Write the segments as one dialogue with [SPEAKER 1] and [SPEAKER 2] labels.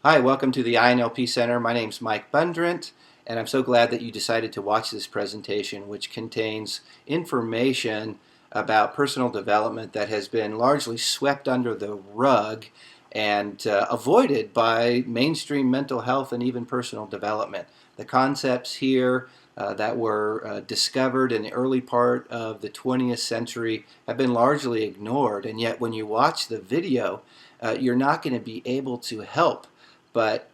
[SPEAKER 1] Hi, welcome to the INLP Center. My name is Mike Bundrent, and I'm so glad that you decided to watch this presentation, which contains information about personal development that has been largely swept under the rug and avoided by mainstream mental health and even personal development. The concepts here that were discovered in the early part of the 20th century have been largely ignored, and yet when you watch the video, you're not going to be able to help but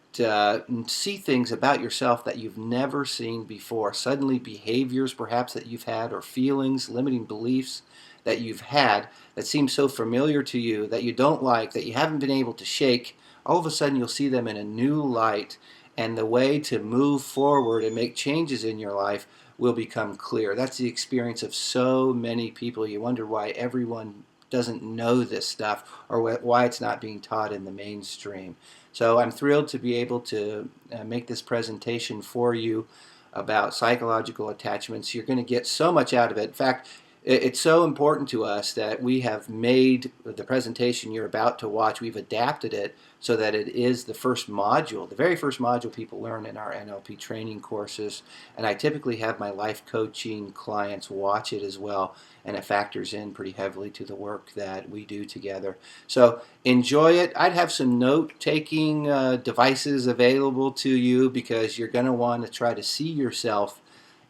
[SPEAKER 1] see things about yourself that you've never seen before. Suddenly, behaviors perhaps that you've had, or feelings, limiting beliefs that you've had that seem so familiar to you that you don't like, that you haven't been able to shake. All of a sudden, you'll see them in a new light, and the way to move forward and make changes in your life will become clear. That's the experience of so many people. You wonder why everyone doesn't know this stuff, or why it's not being taught in the mainstream. So I'm thrilled to be able to make this presentation for you about psychological attachments. You're going to get so much out of it. In fact, it's so important to us that we have made the presentation you're about to watch, we've adapted it so that it is the first module, the very first module people learn in our NLP training courses. And I typically have my life coaching clients watch it as well, and it factors in pretty heavily to the work that we do together. So enjoy it. I'd have some note-taking devices available to you because you're going to want to try to see yourself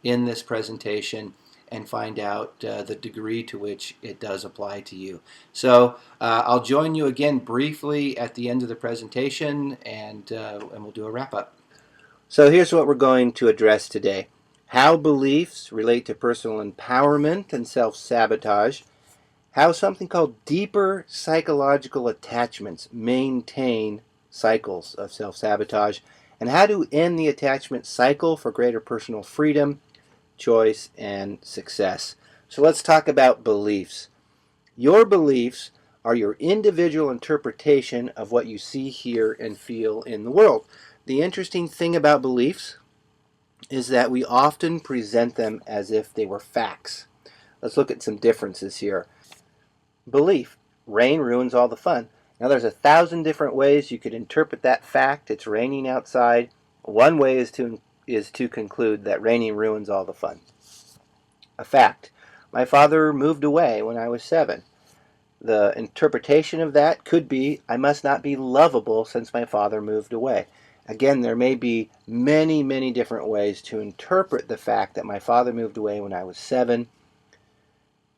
[SPEAKER 1] in this presentation and find out the degree to which it does apply to you. So I'll join you again briefly at the end of the presentation, and we'll do a wrap-up. So here's what we're going to address today. How beliefs relate to personal empowerment and self-sabotage. How something called deeper psychological attachments maintain cycles of self-sabotage. And how to end the attachment cycle for greater personal freedom, choice, and success. So let's talk about beliefs. Your beliefs are your individual interpretation of what you see, hear, and feel in the world. The interesting thing about beliefs is that we often present them as if they were facts. Let's look at some differences here. Belief: rain ruins all the fun. Now there's 1,000 different ways you could interpret that fact. It's raining outside. One way is to conclude that raining ruins all the fun. A fact: my father moved away when I was 7. The interpretation of that could be, I must not be lovable since my father moved away. Again, there may be many, many different ways to interpret the fact that my father moved away when I was 7.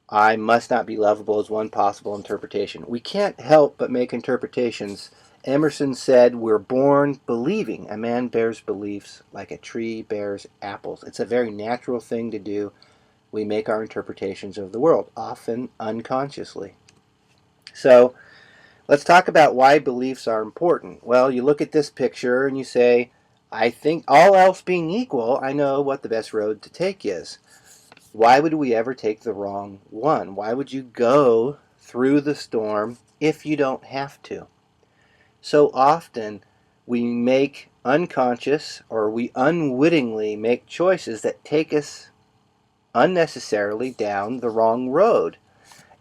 [SPEAKER 1] I must not be lovable is one possible interpretation. We can't help but make interpretations. Emerson said, we're born believing. A man bears beliefs like a tree bears apples. It's a very natural thing to do. We make our interpretations of the world, often unconsciously. So let's talk about why beliefs are important. Well, you look at this picture and you say, I think all else being equal, I know what the best road to take is. Why would we ever take the wrong one? Why would you go through the storm if you don't have to? So often we make unconscious, or we unwittingly make choices that take us unnecessarily down the wrong road.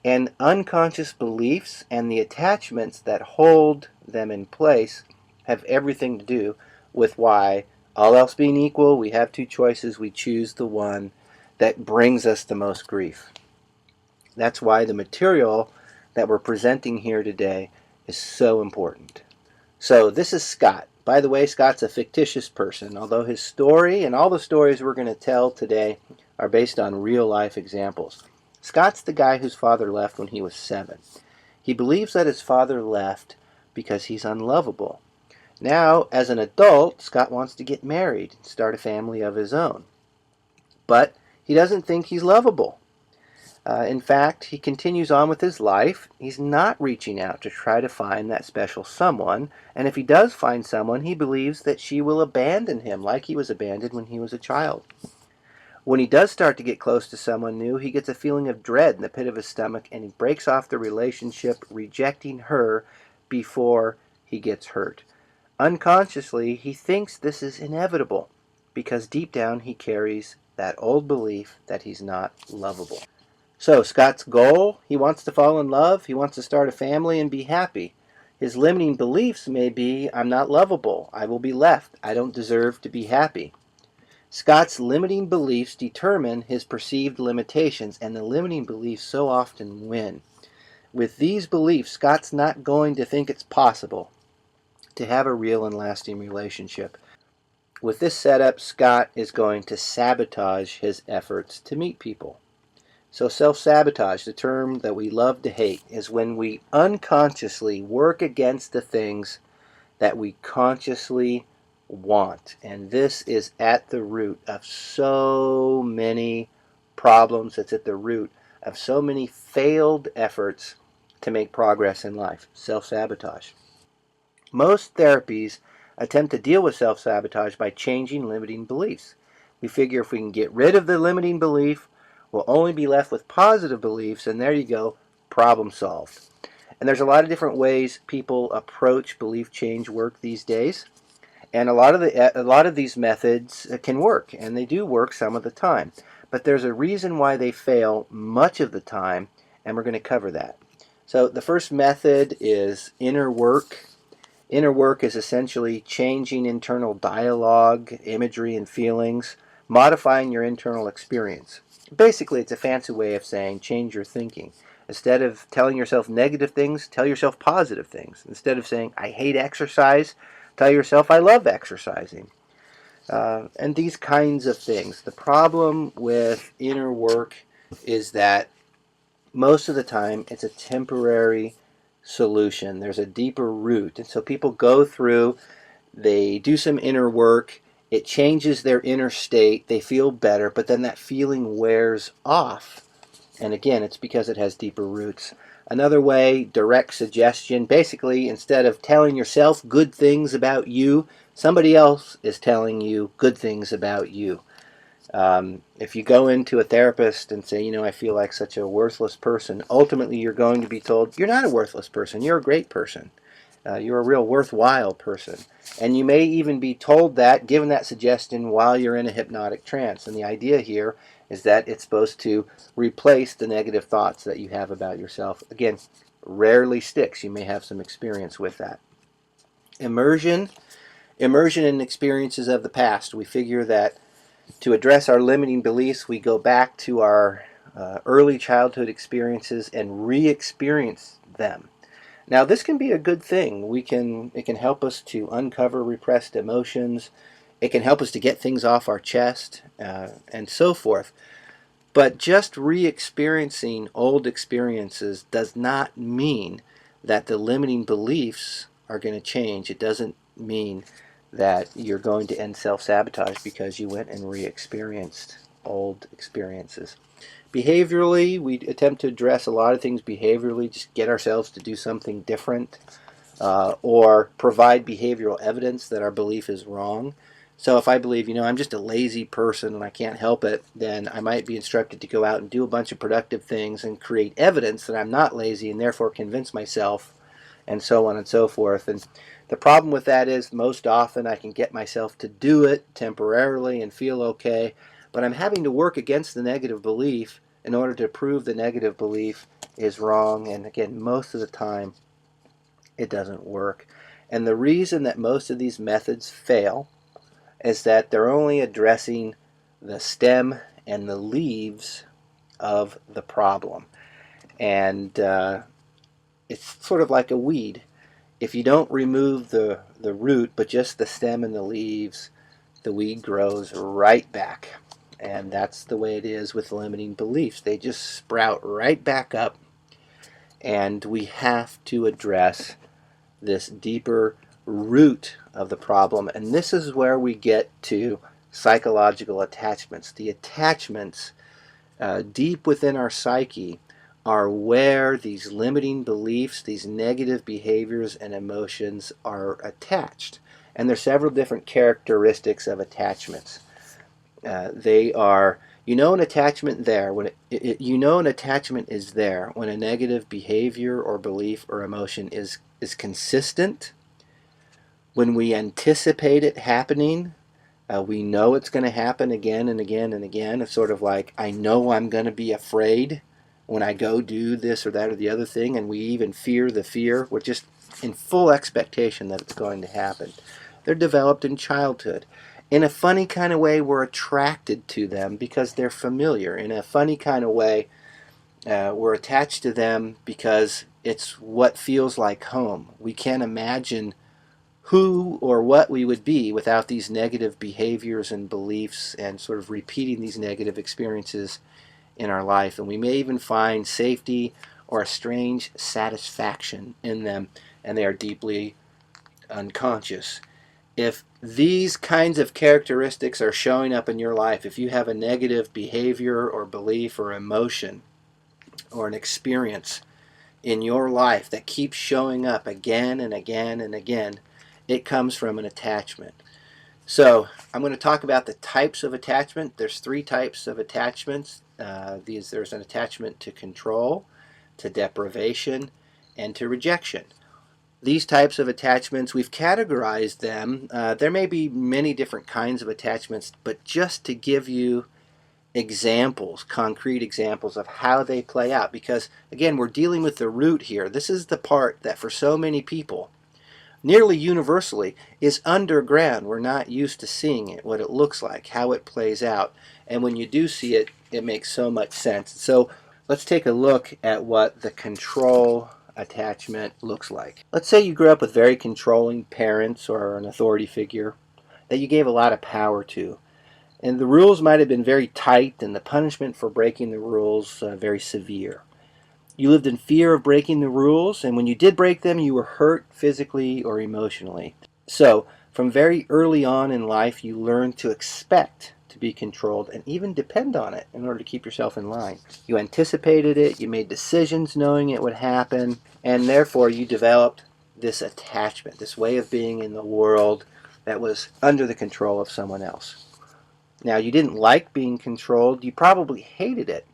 [SPEAKER 1] And unconscious beliefs and the attachments that hold them in place have everything to do with why, all else being equal, we have two choices. We choose the one that brings us the most grief. That's why the material that we're presenting here today is so important. So this is Scott. By the way, Scott's a fictitious person, although his story and all the stories we're going to tell today are based on real-life examples. Scott's the guy whose father left when he was 7. He believes that his father left because he's unlovable. Now, as an adult, Scott wants to get married and start a family of his own. But he doesn't think he's lovable. In fact, he continues on with his life. He's not reaching out to try to find that special someone. And if he does find someone, he believes that she will abandon him like he was abandoned when he was a child. When he does start to get close to someone new, he gets a feeling of dread in the pit of his stomach, and he breaks off the relationship, rejecting her before he gets hurt. Unconsciously, he thinks this is inevitable because deep down he carries that old belief that he's not lovable. So Scott's goal, he wants to fall in love, he wants to start a family and be happy. His limiting beliefs may be, I'm not lovable, I will be left, I don't deserve to be happy. Scott's limiting beliefs determine his perceived limitations, and the limiting beliefs so often win. With these beliefs, Scott's not going to think it's possible to have a real and lasting relationship. With this setup, Scott is going to sabotage his efforts to meet people. So self-sabotage, the term that we love to hate, is when we unconsciously work against the things that we consciously want. And this is at the root of so many problems. It's at the root of so many failed efforts to make progress in life. Self-sabotage. Most therapies attempt to deal with self-sabotage by changing limiting beliefs. We figure if we can get rid of the limiting belief, we'll only be left with positive beliefs, and there you go, problem solved. And there's a lot of different ways people approach belief change work these days. And a lot of these methods can work, and they do work some of the time. But there's a reason why they fail much of the time, and we're going to cover that. So the first method is inner work. Inner work is essentially changing internal dialogue, imagery, and feelings, modifying your internal experience. Basically, it's a fancy way of saying change your thinking. Instead of telling yourself negative things, tell yourself positive things. Instead of saying, I hate exercise, tell yourself, I love exercising. And these kinds of things. The problem with inner work is that most of the time it's a temporary solution. There's a deeper root. And so people go through, they do some inner work, it changes their inner state, they feel better, but then that feeling wears off. And again, it's because it has deeper roots. Another way, direct suggestion. Basically, instead of telling yourself good things about you, somebody else is telling you good things about you. If you go into a therapist and say, I feel like such a worthless person, ultimately you're going to be told, you're not a worthless person, you're a great person. You're a real worthwhile person. And you may even be told that, given that suggestion, while you're in a hypnotic trance. And the idea here is that it's supposed to replace the negative thoughts that you have about yourself. Again, rarely sticks. You may have some experience with that. Immersion in experiences of the past. We figure that to address our limiting beliefs, we go back to our early childhood experiences and re-experience them. Now, this can be a good thing. It can help us to uncover repressed emotions. It can help us to get things off our chest, and so forth. But just re-experiencing old experiences does not mean that the limiting beliefs are going to change. It doesn't mean that you're going to end self-sabotage because you went and re-experienced old experiences. Behaviorally, we attempt to address a lot of things behaviorally, just get ourselves to do something different, or provide behavioral evidence that our belief is wrong. So if I believe, I'm just a lazy person and I can't help it, then I might be instructed to go out and do a bunch of productive things and create evidence that I'm not lazy and therefore convince myself, and so on and so forth. And the problem with that is most often I can get myself to do it temporarily and feel okay, but I'm having to work against the negative belief in order to prove the negative belief is wrong. And again, most of the time it doesn't work. And the reason that most of these methods fail is that they're only addressing the stem and the leaves of the problem. And it's sort of like a weed. If you don't remove the root, but just the stem and the leaves, the weed grows right back. And that's the way it is with limiting beliefs. They just sprout right back up. And we have to address this deeper root of the problem. And this is where we get to psychological attachments. The attachments deep within our psyche are where these limiting beliefs, these negative behaviors and emotions are attached. And there's several different characteristics of attachments. They are, an attachment there when an attachment is there when a negative behavior or belief or emotion is consistent. When we anticipate it happening, we know it's going to happen again and again and again. It's sort of like, I know I'm going to be afraid when I go do this or that or the other thing, and we even fear the fear. We're just in full expectation that it's going to happen. They're developed in childhood. In a funny kind of way, we're attracted to them because they're familiar. In a funny kind of way, we're attached to them because it's what feels like home. We can't imagine who or what we would be without these negative behaviors and beliefs and sort of repeating these negative experiences in our life. And we may even find safety or a strange satisfaction in them, and they are deeply unconscious. If these kinds of characteristics are showing up in your life, if you have a negative behavior or belief or emotion or an experience in your life that keeps showing up again and again and again, it comes from an attachment. So I'm going to talk about the types of attachment. There's 3 types of attachments. There's an attachment to control, to deprivation, and to rejection. These types of attachments, we've categorized them. There may be many different kinds of attachments, but just to give you examples, concrete examples of how they play out, because again, we're dealing with the root here. This is the part that for so many people, nearly universally, is underground. We're not used to seeing it, what it looks like, how it plays out. And when you do see it, it makes so much sense. So let's take a look at what the control attachment looks like. Let's say you grew up with very controlling parents or an authority figure that you gave a lot of power to. And the rules might have been very tight and the punishment for breaking the rules very severe. You lived in fear of breaking the rules, and when you did break them, you were hurt physically or emotionally. So, from very early on in life, you learned to expect to be controlled and even depend on it in order to keep yourself in line. You anticipated it, you made decisions knowing it would happen, and therefore you developed this attachment, this way of being in the world that was under the control of someone else. Now, you didn't like being controlled, you probably hated it.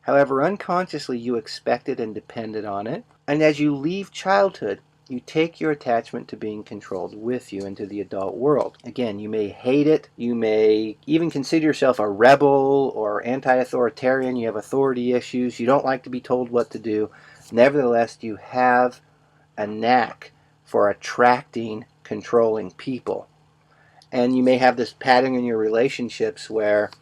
[SPEAKER 1] However, unconsciously you expected and depended on it. And as you leave childhood, you take your attachment to being controlled with you into the adult world. Again, you may hate it. You may even consider yourself a rebel or anti-authoritarian. You have authority issues. You don't like to be told what to do. Nevertheless, you have a knack for attracting controlling people. And you may have this pattern in your relationships where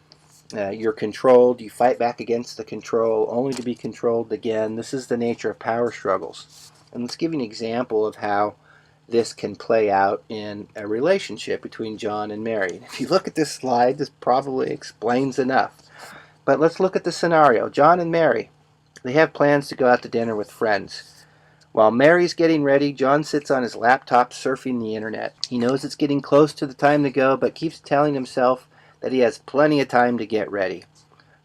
[SPEAKER 1] you're controlled, you fight back against the control, only to be controlled again. This is the nature of power struggles. And let's give you an example of how this can play out in a relationship between John and Mary. If you look at this slide, this probably explains enough. But let's look at the scenario. John and Mary, they have plans to go out to dinner with friends. While Mary's getting ready, John sits on his laptop surfing the internet. He knows it's getting close to the time to go, but keeps telling himself that he has plenty of time to get ready.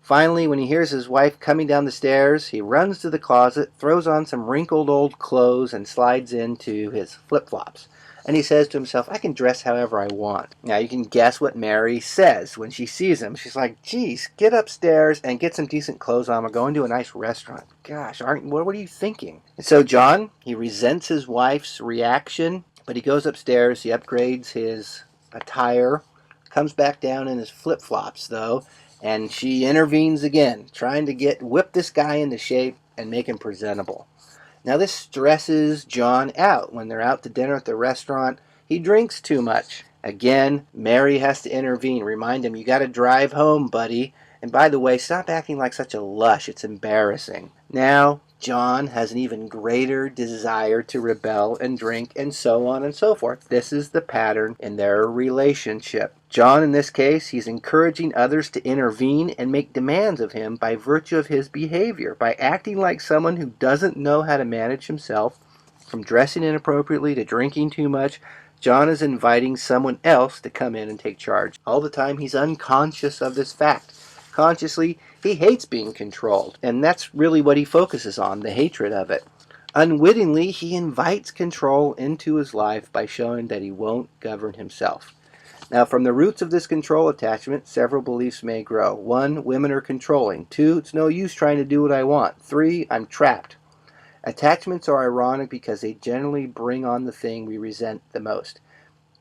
[SPEAKER 1] Finally, when he hears his wife coming down the stairs, he runs to the closet, throws on some wrinkled old clothes, and slides into his flip-flops. And he says to himself, I can dress however I want. Now, you can guess what Mary says when she sees him. She's like, geez, get upstairs and get some decent clothes on. We're going to a nice restaurant. Gosh, what are you thinking? And so John, he resents his wife's reaction, but he goes upstairs, he upgrades his attire, comes back down in his flip-flops, though, and she intervenes again, trying to whip this guy into shape and make him presentable. Now, this stresses John out. When they're out to dinner at the restaurant, he drinks too much. Again, Mary has to intervene, remind him, you got to drive home, buddy. And by the way, stop acting like such a lush. It's embarrassing. Now, John has an even greater desire to rebel and drink, and so on and so forth. This is the pattern in their relationship. John, in this case, he's encouraging others to intervene and make demands of him by virtue of his behavior, by acting like someone who doesn't know how to manage himself, from dressing inappropriately to drinking too much. John is inviting someone else to come in and take charge. All the time, he's unconscious of this fact. Consciously, he hates being controlled, and that's really what he focuses on, the hatred of it. Unwittingly, he invites control into his life by showing that he won't govern himself. Now, from the roots of this control attachment, several beliefs may grow. 1, women are controlling. 2, it's no use trying to do what I want. 3, I'm trapped. Attachments are ironic because they generally bring on the thing we resent the most.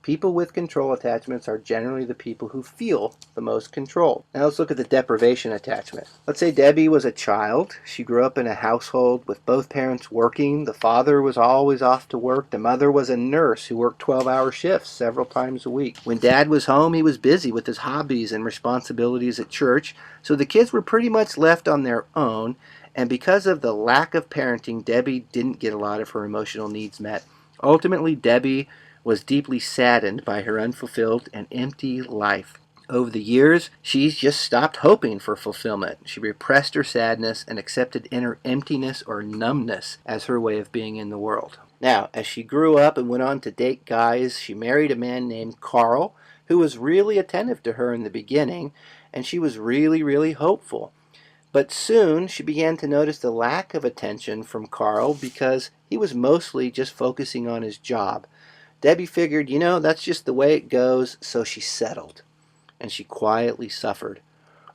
[SPEAKER 1] People with control attachments are generally the people who feel the most controlled. Now let's look at the deprivation attachment. Let's say Debbie was a child. She grew up in a household with both parents working. The father was always off to work. The mother was a nurse who worked 12-hour shifts several times a week. When Dad was home, he was busy with his hobbies and responsibilities at church, so the kids were pretty much left on their own, and because of the lack of parenting, Debbie didn't get a lot of her emotional needs met. Ultimately, Debbie was deeply saddened by her unfulfilled and empty life. Over the years, she just stopped hoping for fulfillment. She repressed her sadness and accepted inner emptiness or numbness as her way of being in the world. Now, as she grew up and went on to date guys, she married a man named Carl, who was really attentive to her in the beginning, and she was really hopeful. But soon she began to notice the lack of attention from Carl because he was mostly just focusing on his job. Debbie figured, that's just the way it goes, so she settled, and she quietly suffered.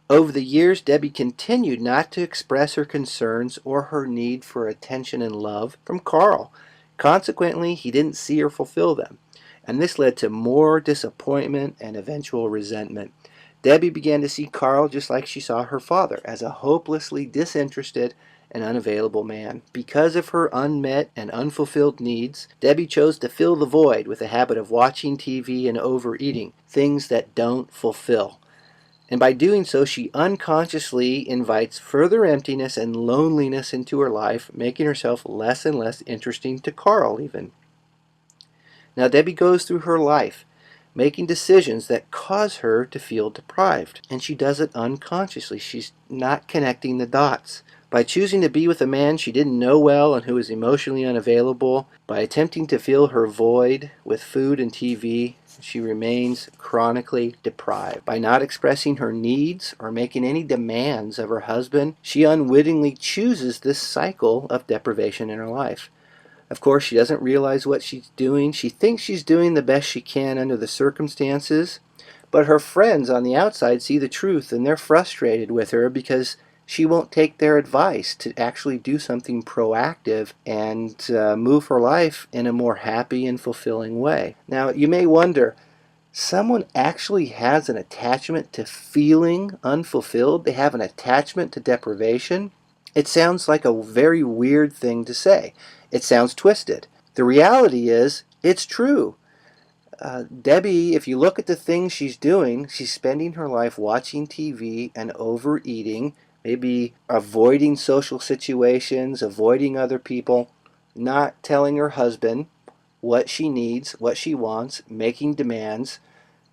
[SPEAKER 1] Over the years, Debbie continued not to express her concerns or her need for attention and love from Carl. Consequently, he didn't see or fulfill them, and this led to more disappointment and eventual resentment. Debbie began to see Carl just like she saw her father, as a hopelessly disinterested and unavailable man. Because of her unmet and unfulfilled needs, Debbie chose to fill the void with a habit of watching TV and overeating, things that don't fulfill. And by doing so, she unconsciously invites further emptiness and loneliness into her life, making herself less and less interesting to Carl even. Now Debbie goes through her life making decisions that cause her to feel deprived, and she does it unconsciously. She's not connecting the dots. By choosing to be with a man she didn't know well and who is emotionally unavailable, by attempting to fill her void with food and TV, she remains chronically deprived. By not expressing her needs or making any demands of her husband, she unwittingly chooses this cycle of deprivation in her life. Of course, she doesn't realize what she's doing. She thinks she's doing the best she can under the circumstances, but her friends on the outside see the truth and they're frustrated with her because she won't take their advice to actually do something proactive and move her life in a more happy and fulfilling way. Now, you may wonder, someone actually has an attachment to feeling unfulfilled? They have an attachment to deprivation? It sounds like a very weird thing to say. It sounds twisted. The reality is, it's true. Debbie, if you look at the things she's doing, she's spending her life watching TV and overeating, maybe avoiding social situations, avoiding other people, not telling her husband what she needs, what she wants, making demands.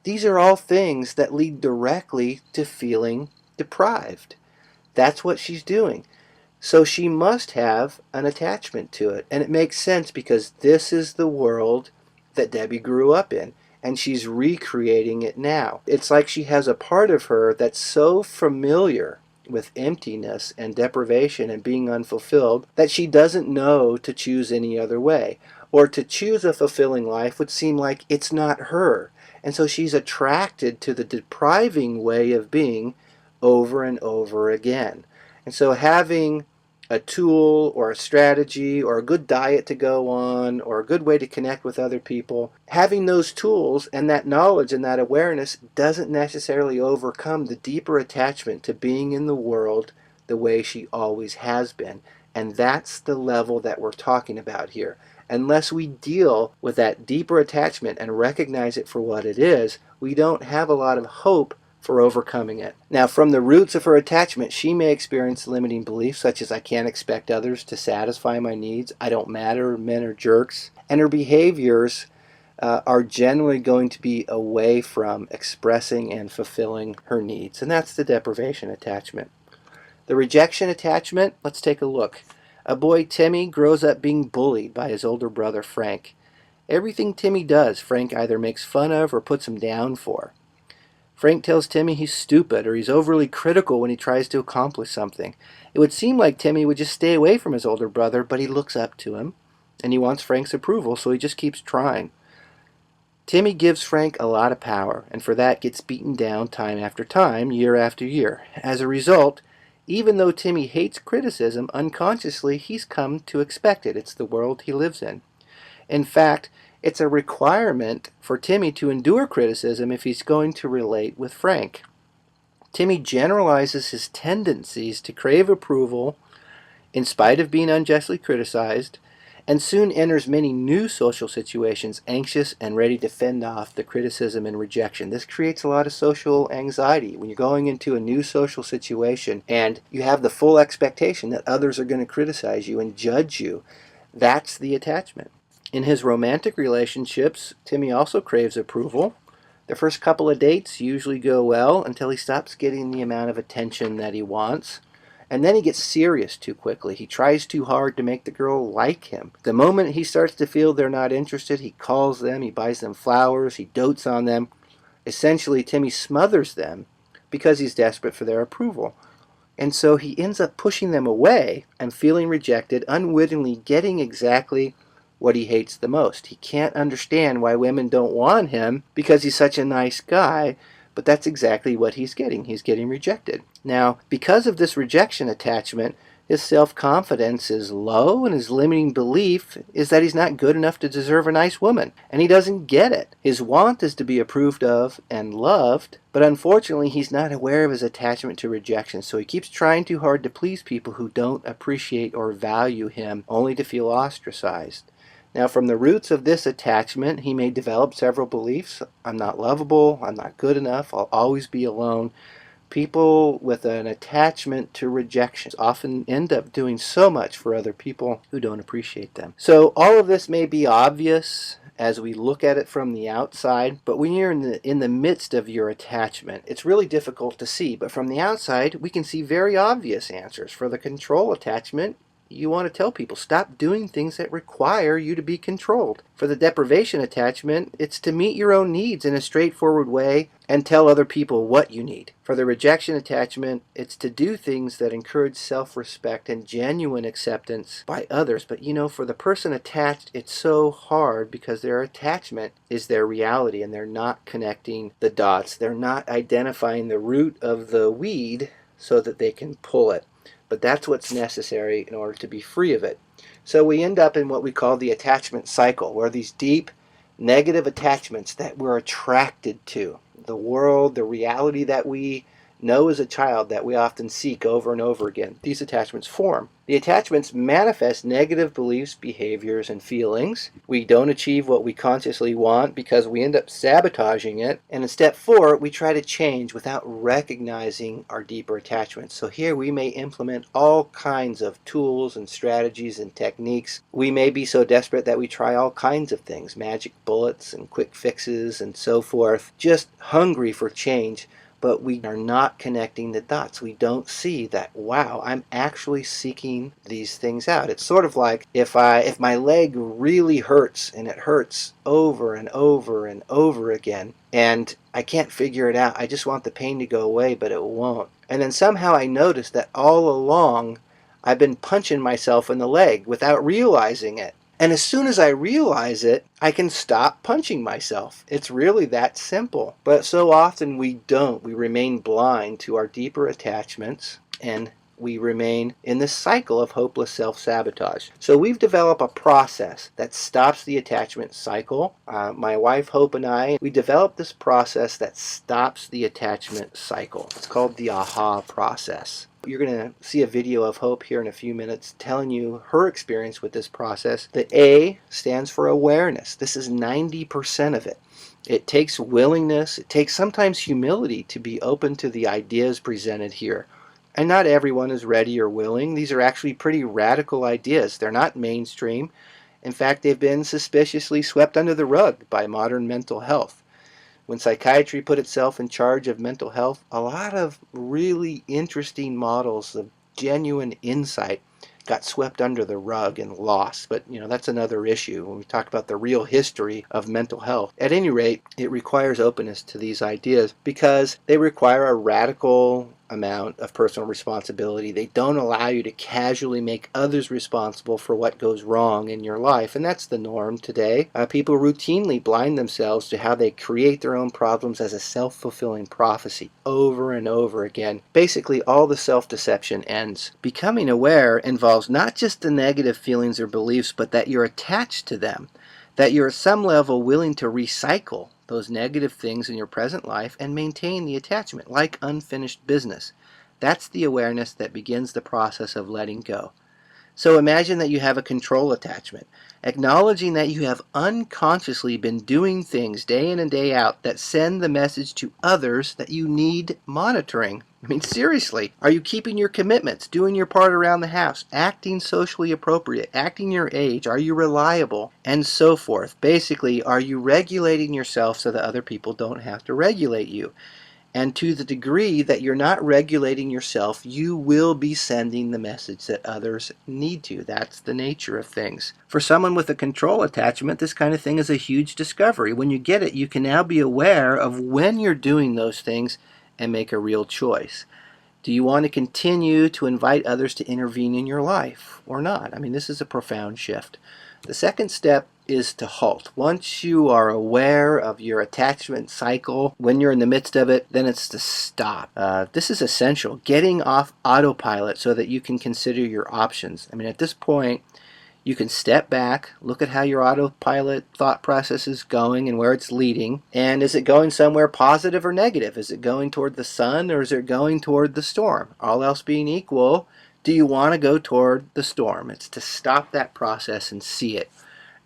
[SPEAKER 1] These are all things that lead directly to feeling deprived. That's what she's doing. So she must have an attachment to it. And it makes sense because this is the world that Debbie grew up in. And she's recreating it now. It's like she has a part of her that's so familiar with emptiness and deprivation and being unfulfilled that she doesn't know to choose any other way. Or to choose a fulfilling life would seem like it's not her. And so she's attracted to the depriving way of being over and over again. And so having a tool or a strategy or a good diet to go on or a good way to connect with other people, having those tools and that knowledge and that awareness doesn't necessarily overcome the deeper attachment to being in the world the way she always has been. And that's the level that we're talking about here. Unless we deal with that deeper attachment and recognize it for what it is, we don't have a lot of hope for overcoming it. Now, from the roots of her attachment, she may experience limiting beliefs such as I can't expect others to satisfy my needs, I don't matter, men are jerks, and her behaviors are generally going to be away from expressing and fulfilling her needs, and that's the deprivation attachment. The rejection attachment, let's take a look. A boy, Timmy, grows up being bullied by his older brother, Frank. Everything Timmy does, Frank either makes fun of or puts him down for. Frank tells Timmy he's stupid or he's overly critical when he tries to accomplish something. It would seem like Timmy would just stay away from his older brother, but he looks up to him, and he wants Frank's approval, so he just keeps trying. Timmy gives Frank a lot of power, and for that gets beaten down time after time, year after year. As a result, even though Timmy hates criticism, unconsciously he's come to expect it. It's the world he lives in. In fact, It's a requirement for Timmy to endure criticism if he's going to relate with Frank. Timmy generalizes his tendencies to crave approval in spite of being unjustly criticized, and soon enters many new social situations anxious and ready to fend off the criticism and rejection. This creates a lot of social anxiety when you're going into a new social situation and you have the full expectation that others are going to criticize you and judge you. That's the attachment. In his romantic relationships, Timmy also craves approval. The first couple of dates usually go well until he stops getting the amount of attention that he wants. And then he gets serious too quickly. He tries too hard to make the girl like him. The moment he starts to feel they're not interested, he calls them, he buys them flowers, he dotes on them. Essentially, Timmy smothers them because he's desperate for their approval. And so he ends up pushing them away and feeling rejected, unwittingly getting exactly what he hates the most. He can't understand why women don't want him because he's such a nice guy, but that's exactly what he's getting. He's getting rejected. Now, because of this rejection attachment, his self-confidence is low, and his limiting belief is that he's not good enough to deserve a nice woman, and he doesn't get it. His want is to be approved of and loved, but unfortunately he's not aware of his attachment to rejection, so he keeps trying too hard to please people who don't appreciate or value him, only to feel ostracized. Now, from the roots of this attachment, he may develop several beliefs. I'm not lovable, I'm not good enough, I'll always be alone. People with an attachment to rejection often end up doing so much for other people who don't appreciate them. So all of this may be obvious as we look at it from the outside, but when you're in the midst of your attachment, it's really difficult to see. But from the outside, we can see very obvious answers. For the control attachment, you want to tell people, stop doing things that require you to be controlled. For the deprivation attachment, it's to meet your own needs in a straightforward way and tell other people what you need. For the rejection attachment, it's to do things that encourage self-respect and genuine acceptance by others. But for the person attached, it's so hard because their attachment is their reality and they're not connecting the dots. They're not identifying the root of the weed so that they can pull it. But that's what's necessary in order to be free of it. So we end up in what we call the attachment cycle, where these deep negative attachments that we're attracted to, the world, the reality that we know as a child that we often seek over and over again, these attachments form. The attachments manifest negative beliefs, behaviors, and feelings. We don't achieve what we consciously want because we end up sabotaging it. And in step 4, we try to change without recognizing our deeper attachments. So here we may implement all kinds of tools and strategies and techniques. We may be so desperate that we try all kinds of things, magic bullets and quick fixes and so forth, just hungry for change. But we are not connecting the dots. We don't see that, wow, I'm actually seeking these things out. It's sort of like if my leg really hurts, and it hurts over and over and over again, and I can't figure it out. I just want the pain to go away, but it won't. And then somehow I notice that all along I've been punching myself in the leg without realizing it. And as soon as I realize it, I can stop punching myself. It's really that simple. But so often we don't. We remain blind to our deeper attachments, and we remain in this cycle of hopeless self-sabotage. So we've developed a process that stops the attachment cycle. My wife Hope and I, we developed this process that stops the attachment cycle. It's called the AHA process. You're going to see a video of Hope here in a few minutes telling you her experience with this process. The A stands for awareness. This is 90% of it. It takes willingness, it takes sometimes humility to be open to the ideas presented here. And not everyone is ready or willing. These are actually pretty radical ideas. They're not mainstream. In fact, they've been suspiciously swept under the rug by modern mental health. When psychiatry put itself in charge of mental health, a lot of really interesting models of genuine insight got swept under the rug and lost. But that's another issue when we talk about the real history of mental health. At any rate, it requires openness to these ideas because they require a radical amount of personal responsibility. They don't allow you to casually make others responsible for what goes wrong in your life, and that's the norm today. People routinely blind themselves to how they create their own problems as a self-fulfilling prophecy over and over again. Basically, all the self-deception ends. Becoming aware involves not just the negative feelings or beliefs, but that you're attached to them. that you're at some level willing to recycle those negative things in your present life and maintain the attachment like unfinished business. That's the awareness that begins the process of letting go. So imagine that you have a control attachment, acknowledging that you have unconsciously been doing things day in and day out that send the message to others that you need monitoring. I mean, seriously, are you keeping your commitments, doing your part around the house, acting socially appropriate, acting your age, are you reliable, and so forth? Basically, are you regulating yourself so that other people don't have to regulate you? And to the degree that you're not regulating yourself, you will be sending the message that others need to. That's the nature of things. For someone with a control attachment, this kind of thing is a huge discovery. When you get it, you can now be aware of when you're doing those things and make a real choice. Do you want to continue to invite others to intervene in your life or not? I mean, this is a profound shift. The second step is to halt. Once you are aware of your attachment cycle, when you're in the midst of it, then it's to stop. This is essential. Getting off autopilot so that you can consider your options. I mean, at this point, you can step back, look at how your autopilot thought process is going and where it's leading. And is it going somewhere positive or negative? Is it going toward the sun or is it going toward the storm? All else being equal, do you want to go toward the storm? It's to stop that process and see it.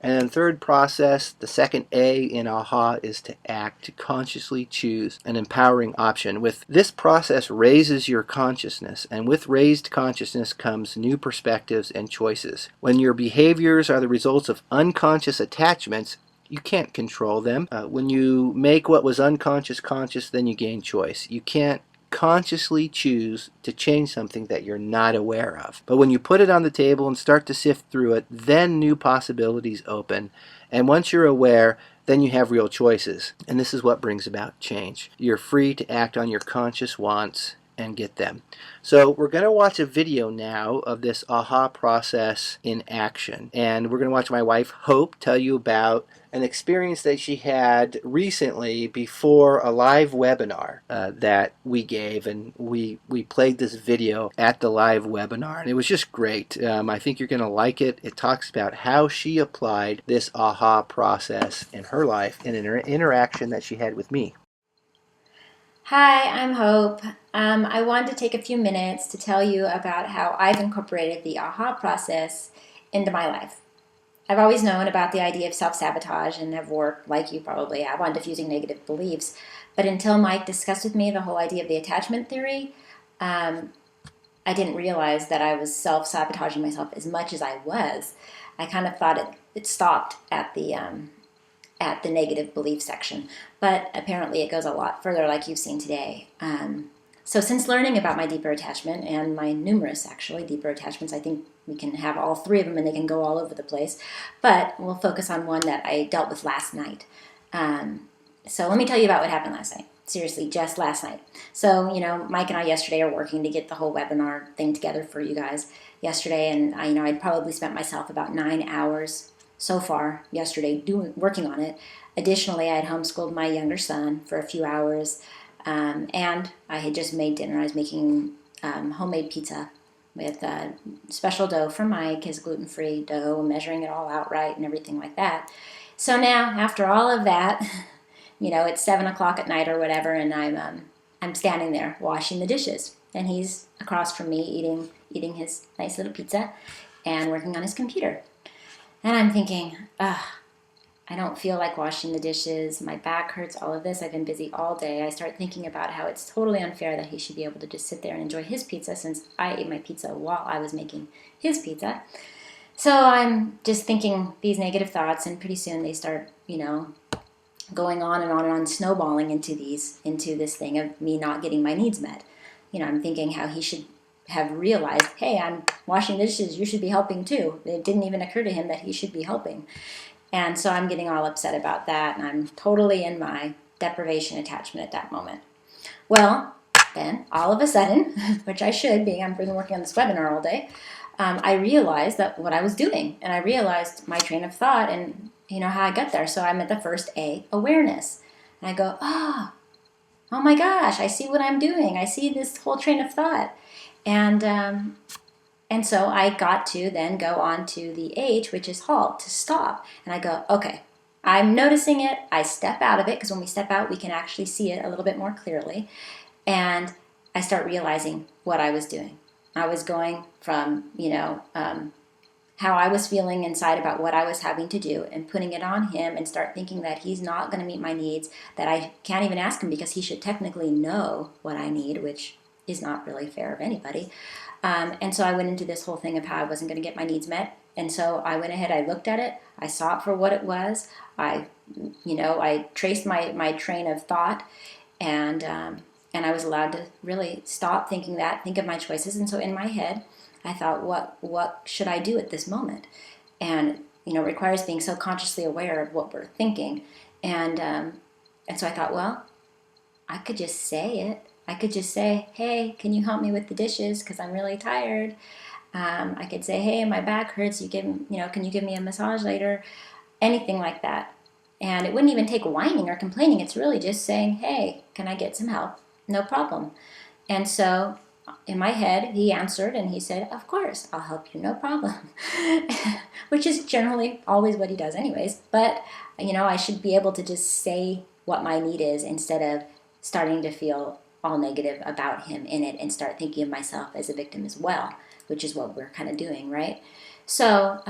[SPEAKER 1] And then third process, the second A in AHA, is to act, to consciously choose an empowering option. With this process raises your consciousness, and with raised consciousness comes new perspectives and choices. When your behaviors are the results of unconscious attachments, you can't control them. When you make what was unconscious conscious, then you gain choice. You can't consciously choose to change something that you're not aware of. But when you put it on the table and start to sift through it, then new possibilities open. And once you're aware, then you have real choices. And this is what brings about change. You're free to act on your conscious wants and get them. So we're going to watch a video now of this AHA process in action. And we're going to watch my wife, Hope, tell you about an experience that she had recently before a live webinar that we gave. And we played this video at the live webinar. And it was just great. I think you're going to like it. It talks about how she applied this AHA process in her life and in her interaction that she had with me.
[SPEAKER 2] Hi, I'm Hope. I wanted to take a few minutes to tell you about how I've incorporated the AHA process into my life. I've always known about the idea of self-sabotage and have worked, like you probably have, on diffusing negative beliefs. But until Mike discussed with me the whole idea of the attachment theory, I didn't realize that I was self-sabotaging myself as much as I was. I kind of thought it stopped at the negative belief section, but apparently it goes a lot further, like you've seen today. So since learning about my deeper attachment and my numerous actually deeper attachments, I think we can have all three of them and they can go all over the place, but we'll focus on one that I dealt with last night. So let me tell you about what happened last night. Seriously, just last night. So, Mike and I yesterday are working to get the whole webinar thing together for you guys yesterday, and I'd probably spent myself about 9 hours so far yesterday working on it. Additionally, I had homeschooled my younger son for a few hours, and I had just made dinner. I was making homemade pizza with special dough from Mike, his gluten-free dough, measuring it all out right and everything like that. So now, after all of that, it's 7 o'clock at night or whatever, and I'm standing there washing the dishes, and he's across from me eating his nice little pizza and working on his computer. And I'm thinking, I don't feel like washing the dishes. My back hurts, all of this. I've been busy all day. I start thinking about how it's totally unfair that he should be able to just sit there and enjoy his pizza since I ate my pizza while I was making his pizza. So I'm just thinking these negative thoughts, and pretty soon they start, going on and on and on, snowballing into this thing of me not getting my needs met. I'm thinking how he should have realized, hey, I'm washing dishes, you should be helping too. It didn't even occur to him that he should be helping. And so I'm getting all upset about that, and I'm totally in my deprivation attachment at that moment. Well, then, all of a sudden, which I should, being I've been working on this webinar all day, I realized that what I was doing, and I realized my train of thought and how I got there. So I'm at the first A, awareness. And I go, oh my gosh, I see what I'm doing. I see this whole train of thought. And And so I got to then go on to the H, which is halt, to stop. And I go, okay, I'm noticing it. I step out of it because when we step out, we can actually see it a little bit more clearly. And I start realizing what I was doing. I was going from, how I was feeling inside about what I was having to do and putting it on him and start thinking that he's not going to meet my needs, that I can't even ask him because he should technically know what I need, which is not really fair of anybody. And so I went into this whole thing of how I wasn't going to get my needs met. And so I went ahead, I looked at it, I saw it for what it was. I traced my train of thought, and I was allowed to really stop thinking that, think of my choices. And so in my head, I thought, what should I do at this moment? And it requires being so consciously aware of what we're thinking. And so I thought, well, I could just say it. I could just say, hey, can you help me with the dishes because I'm really tired? I could say, hey, my back hurts. Can you give me a massage later? Anything like that. And it wouldn't even take whining or complaining. It's really just saying, hey, can I get some help? No problem. And so in my head, he answered and he said, of course, I'll help you, no problem. Which is generally always what he does anyways. But, I should be able to just say what my need is instead of starting to feel all negative about him in it and start thinking of myself as a victim as well, which is what we're kind of doing, right? So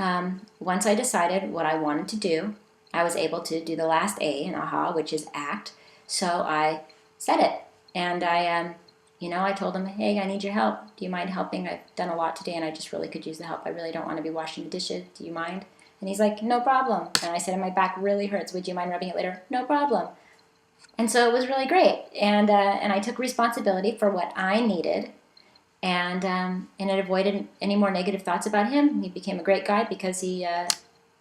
[SPEAKER 2] once I decided what I wanted to do, I was able to do the last A in AHA, which is act. So I said it. And I told him, hey, I need your help. Do you mind helping? I've done a lot today and I just really could use the help. I really don't want to be washing the dishes. Do you mind? And he's like, no problem. And I said, my back really hurts. Would you mind rubbing it later? No problem. And so it was really great. And I took responsibility for what I needed. And it avoided any more negative thoughts about him. He became a great guy because he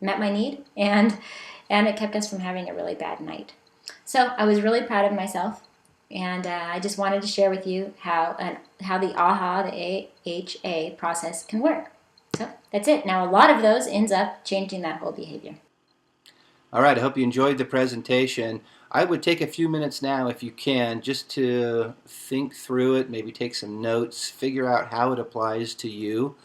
[SPEAKER 2] met my need. And it kept us from having a really bad night. So I was really proud of myself. And I just wanted to share with you how the AHA, the AHA process can work. So that's it. Now a lot of those ends up changing that whole behavior.
[SPEAKER 1] All right, I hope you enjoyed the presentation. I would take a few minutes now, if you can, just to think through it, maybe take some notes, figure out how it applies to you.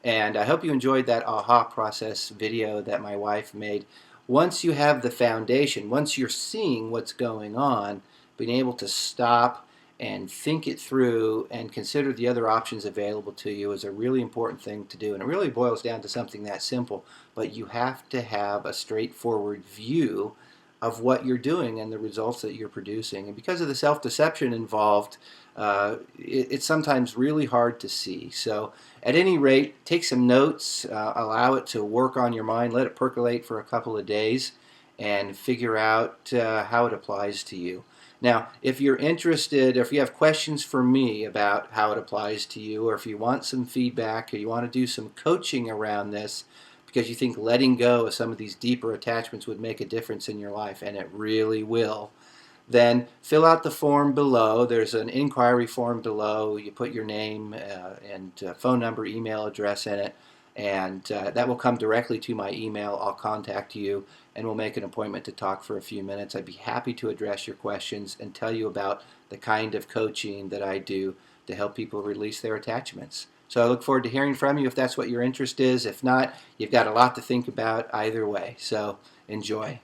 [SPEAKER 1] And I hope you enjoyed that AHA process video that my wife made. Once you have the foundation, once you're seeing what's going on, being able to stop and think it through and consider the other options available to you is a really important thing to do. And it really boils down to something that simple, but you have to have a straightforward view of what you're doing and the results that you're producing. And because of the self-deception involved, it's sometimes really hard to see. So at any rate, take some notes, allow it to work on your mind, let it percolate for a couple of days, and figure out how it applies to you. Now, if you're interested, or if you have questions for me about how it applies to you, or if you want some feedback, or you want to do some coaching around this, because you think letting go of some of these deeper attachments would make a difference in your life, and it really will, then fill out the form below. There's an inquiry form below. You put your name and phone number, email address in it, and that will come directly to my email. I'll contact you and we'll make an appointment to talk for a few minutes. I'd be happy to address your questions and tell you about the kind of coaching that I do to help people release their attachments. So I look forward to hearing from you if that's what your interest is. If not, you've got a lot to think about either way. So enjoy.